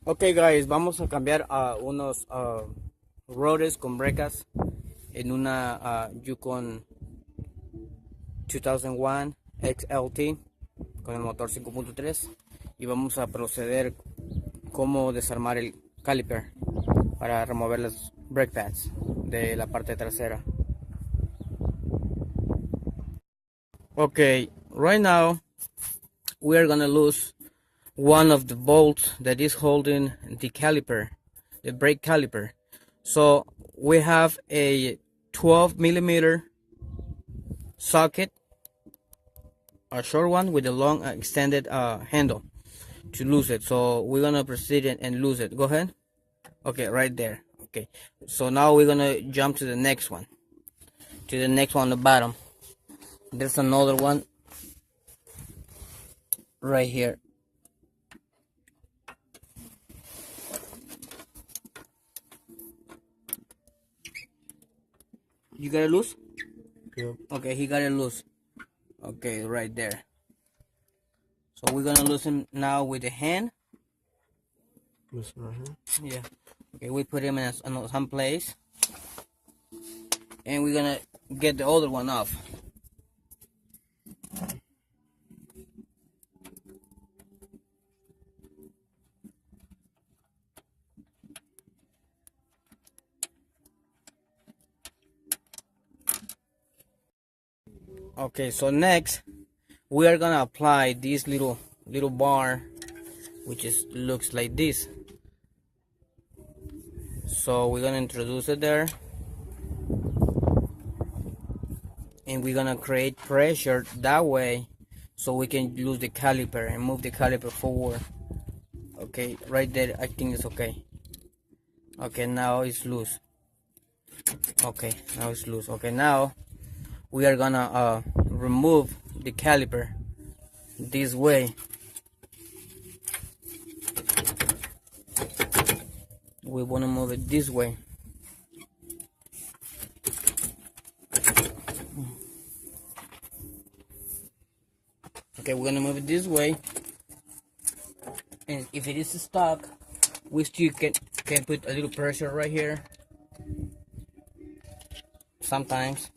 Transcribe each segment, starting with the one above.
Ok guys, vamos a cambiar a unos rotors con brecas en una Yukon 2001 XLT con el motor 5.3 y vamos a proceder cómo desarmar el caliper para remover las brake pads de la parte trasera. Okay, right now we are gonna lose one of the bolts that is holding the caliper, the brake caliper. So we have a 12 millimeter socket, a short one with a long extended handle to lose it. So we're gonna proceed and lose it. Go ahead. Okay, right there. Okay, so now we're gonna jump to the next one, on the bottom. There's another one right here. You got it loose? Yep. Okay, he got it loose. Okay, right there. So we're gonna loosen now with the hand. Loosen right here. Yeah. Okay, we put him in some place, and we're gonna get the other one off. Okay, so next we are gonna apply this little bar, which looks like this. So we're gonna introduce it there, and we're gonna create pressure that way so we can lose the caliper and move the caliper forward. Okay, right there, I think it's okay. Okay, now it's loose. Okay, now it's loose. Okay, now we are gonna remove the caliper this way. We want to move it this way. Okay, we're gonna move it this way, and if it is stuck, we still can put a little pressure right here sometimes.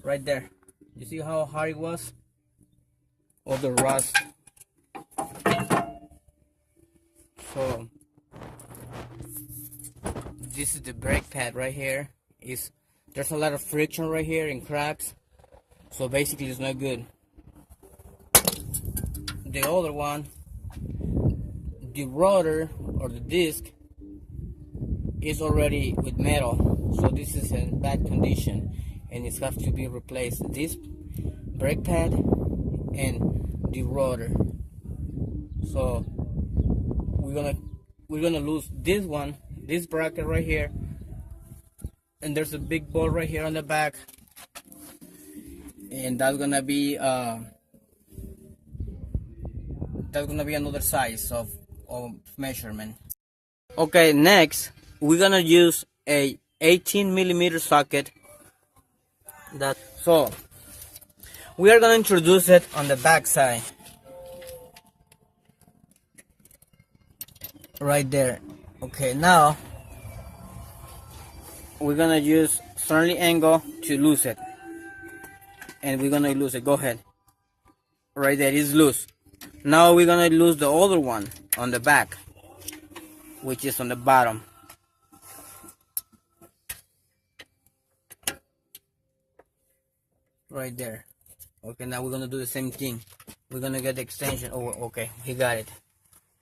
Right there, you see how hard it was? All the rust. So this is the brake pad right here. There's a lot of friction right here and cracks, so basically it's not good. The other one, the rotor or the disc is already with metal, so this is in bad condition and it has to be replaced. This brake pad and the rotor. So we're gonna lose this one, this bracket right here, and there's a big bolt right here on the back, and that's gonna be another size of measurement. Okay, next we're gonna use a 18 millimeter socket. So we are gonna introduce it on the back side, right there. Okay, now we're gonna use certain angle to lose it, and we're gonna lose it. Go ahead. Right there, it's loose. Now we're gonna lose the other one on the back, which is on the bottom. Right there. Okay, now we're gonna do the same thing. We're gonna get the extension. Oh, okay, he got it.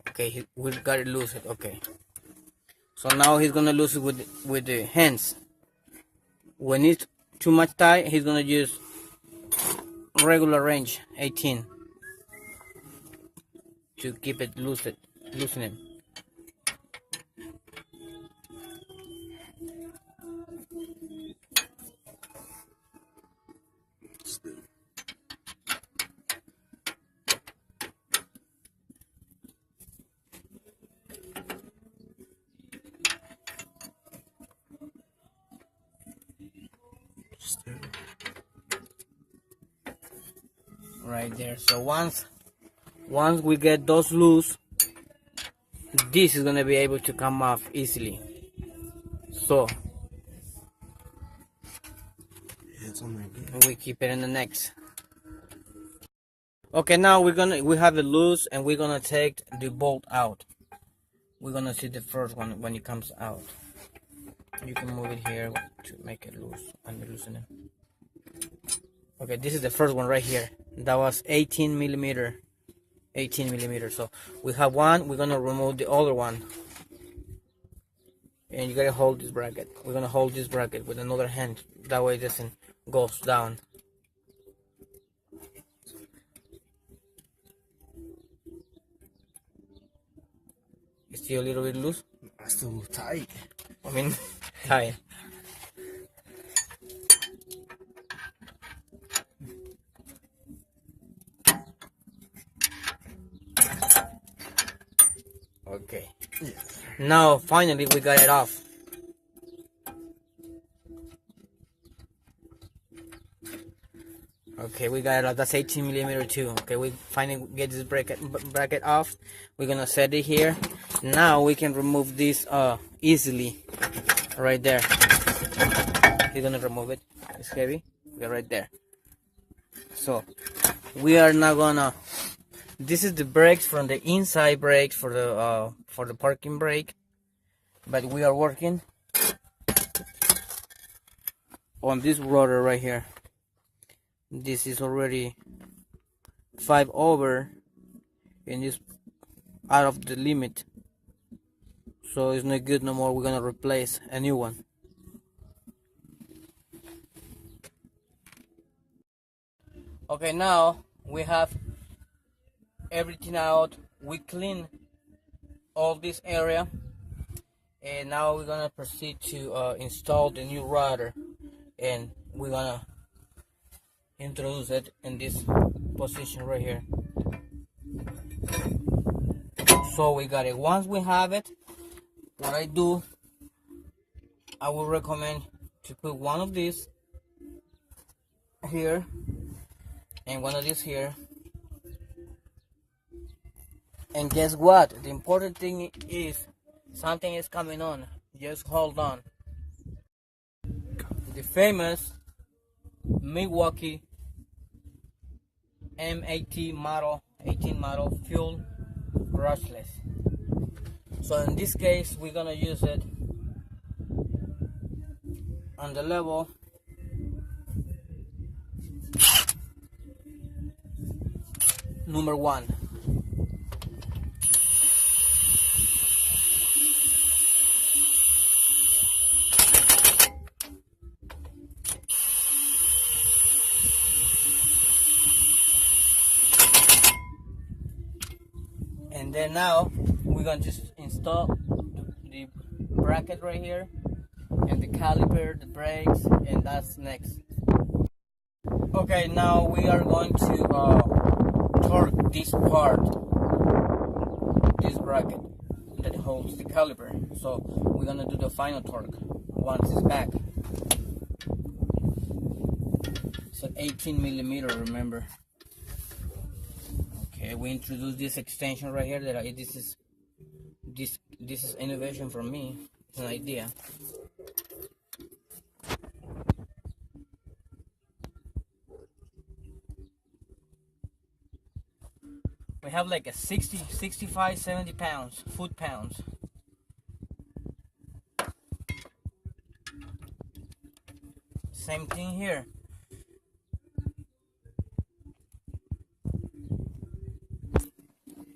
Okay, we got it loose. Okay. So now he's gonna lose it with the hands. When it's too much tight, he's gonna use regular range 18 to keep it loosening. Still. Right there. So once we get those loose, this is gonna be able to come off easily. So It's on there good. we keep it in the next. Okay, now we have it loose, and we're gonna take the bolt out. We're gonna see the first one when it comes out. You can move it here to make it loose and loosen it. Okay, this is the first one right here. That was 18 millimeter. 18 millimeters. So we have one. We're gonna remove the other one, and you gotta hold this bracket. We're gonna hold this bracket with another hand. That way it doesn't go down. It's still a little bit loose. That's still tight. I mean, tight. Okay. Yeah. Now finally we got it off. Okay, we got it off. That's 18 millimeter too. Okay, we finally get this bracket off. We're gonna set it here. Now we can remove this easily. Right there. You're gonna remove it. It's heavy. Okay, right there. So we are now gonna. This is the brakes from the inside brakes for the parking brake, but we are working on this rotor right here. This is already 5 over, and it's out of the limit, so it's not good no more. We're gonna replace a new one. Okay, now we have everything out. We clean all this area, and now we're gonna proceed to install the new rotor, and we're gonna introduce it in this position right here. So we got it. Once we have it, what I do, I would recommend to put one of these here and one of these here. And guess what? The important thing is something is coming on. Just hold on. The famous Milwaukee M18 model fuel brushless. So in this case, we're gonna use it on the level number 1. And then now we're gonna just install the bracket right here, and the caliper, the brakes, and that's next. Okay, now we are going to torque this part, this bracket that holds the caliper. So we're gonna do the final torque once it's back. It's an 18 millimeter, remember. Okay, we introduced this extension right here. This is innovation from me. It's an idea. We have like a 60, 65, 70 pounds, foot-pounds. Same thing here.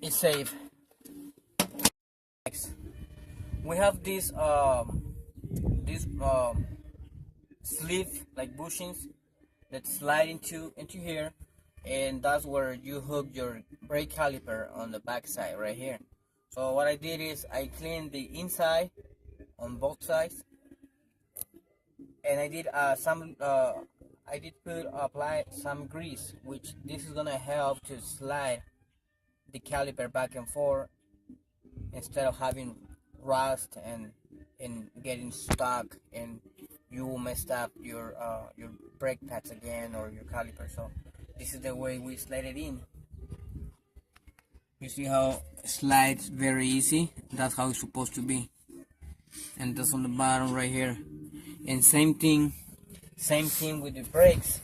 It's safe. Next, we have this sleeve like bushings that slide into here, and that's where you hook your brake caliper on the back side right here. So what I did is I cleaned the inside on both sides, and I did apply some grease, which this is gonna help to slide the caliper back and forth instead of having rust and getting stuck and you will mess up your brake pads again or your caliper. So this is the way we slide it in. You see how it slides very easy? That's how it's supposed to be. And that's on the bottom right here. And same thing with the brakes.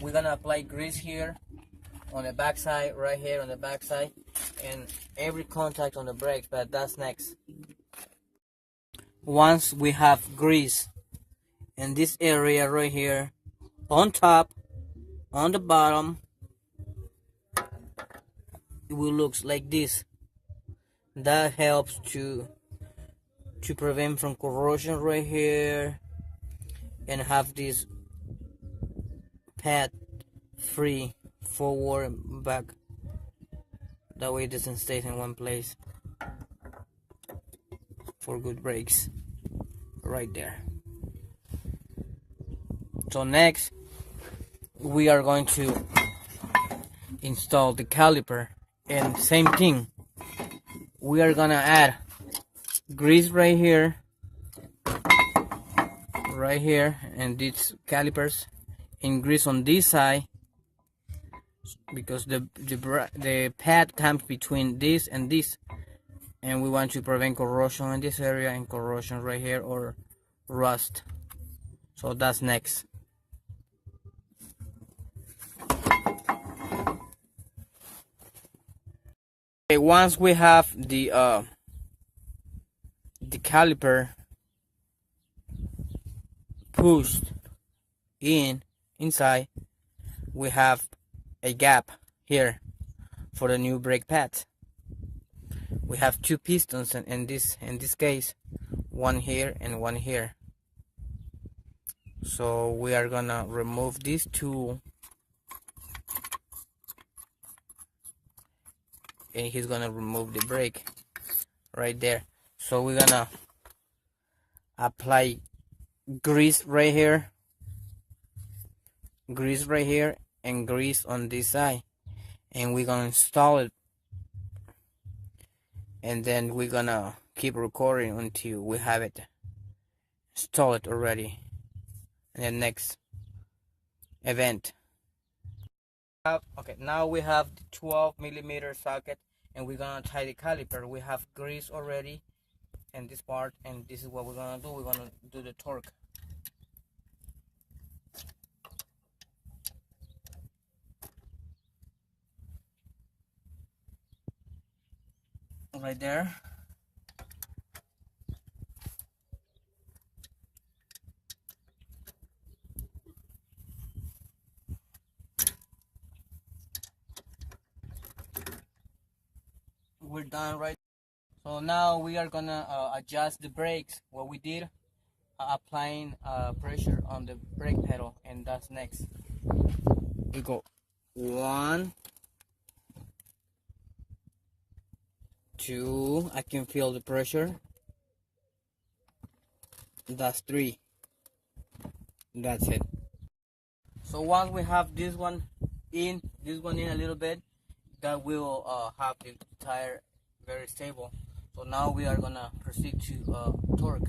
We're gonna apply grease here on the back side, right here on the back side, and every contact on the brakes, but that's next. Once we have grease in this area right here, on top, on the bottom, it will look like this. That helps to prevent from corrosion right here, and have this pad free forward and back. That way it doesn't stay in one place. For good brakes right there. So next we are going to install the caliper, and same thing, we are gonna add grease right here and these calipers, and grease on this side because the pad comes between this and this, and we want to prevent corrosion in this area and corrosion right here or rust. So that's next. Okay, once we have the caliper pushed inside, we have a gap here for the new brake pads. We have two pistons, and in this case, one here and one here. So we are gonna remove this tool, and he's gonna remove the brake right there. So we're gonna apply grease right here, and grease on this side, and we're gonna install it, and then we're gonna keep recording until we have it installed already in the next event. Okay, now we have the 12mm socket, and we're gonna tie the caliper. We have grease already in this part, and this is what we're gonna do. We're gonna do the torque. Right there. We're done, right? So now we are gonna adjust the brakes. What we did, applying pressure on the brake pedal, and that's next. We go 1, 2, I can feel the pressure. That's 3. That's it. So once we have this one in a little bit, that will have the tire very stable. So now we are gonna proceed to torque,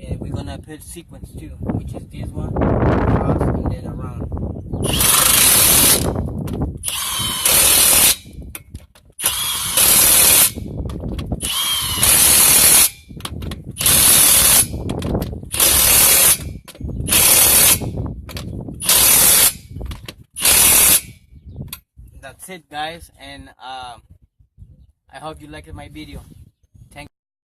and we're gonna put sequence 2, which is this one, across and then around. That's it, guys, and I hope you liked my video.